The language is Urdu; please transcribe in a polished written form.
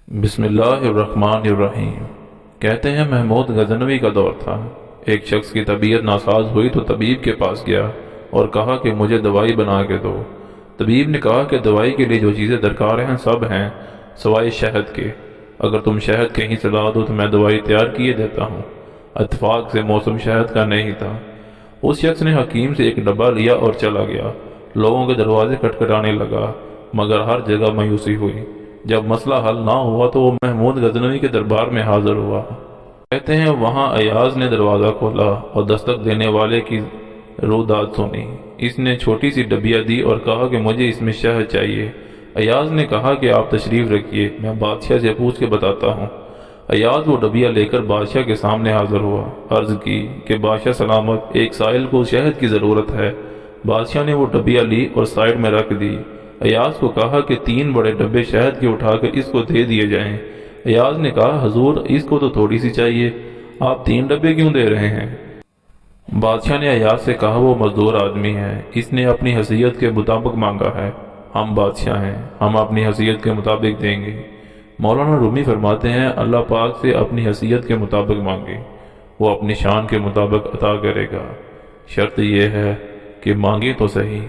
بسم اللہ الرحمن الرحیم۔ کہتے ہیں محمود غزنوی کا دور تھا۔ ایک شخص کی طبیعت ناساز ہوئی تو طبیب کے پاس گیا اور کہا کہ مجھے دوائی بنا کے دو۔ طبیب نے کہا کہ دوائی کے لیے جو چیزیں درکار ہیں سب ہیں سوائے شہد کے۔ اگر تم شہد کہیں سے لا دو تو میں دوائی تیار کیے دیتا ہوں۔ اتفاق سے موسم شہد کا نہیں تھا۔ اس شخص نے حکیم سے ایک ڈبہ لیا اور چلا گیا۔ لوگوں کے دروازے کھٹکھٹانے لگا مگر ہر جگہ مایوسی ہوئی۔ جب مسئلہ حل نہ ہوا تو وہ محمود غزنوی کے دربار میں حاضر ہوا۔ کہتے ہیں وہاں ایاز نے دروازہ کھولا اور دستک دینے والے کی روداد سنی۔ اس نے چھوٹی سی ڈبیا دی اور کہا کہ مجھے اس میں شہد چاہیے۔ ایاز نے کہا کہ آپ تشریف رکھیے، میں بادشاہ سے پوچھ کے بتاتا ہوں۔ ایاز وہ ڈبیا لے کر بادشاہ کے سامنے حاضر ہوا۔ عرض کی کہ بادشاہ سلامت، ایک سائل کو شہد کی ضرورت ہے۔ بادشاہ نے وہ ڈبیا لی اور سائیڈ میں رکھ دی۔ ایاز کو کہا کہ 3 بڑے ڈبے شہد کے اٹھا کر اس کو دے دیے جائیں۔ ایاز نے کہا حضور اس کو تو تھوڑی سی چاہیے، آپ 3 ڈبے کیوں دے رہے ہیں؟ بادشاہ نے ایاز سے کہا وہ مزدور آدمی ہے، اس نے اپنی حیثیت کے مطابق مانگا ہے، ہم بادشاہ ہیں، ہم اپنی حیثیت کے مطابق دیں گے۔ مولانا رومی فرماتے ہیں اللہ پاک سے اپنی حیثیت کے مطابق مانگے، وہ اپنی شان کے مطابق عطا کرے گا، شرط یہ ہے کہ مانگے تو صحیح۔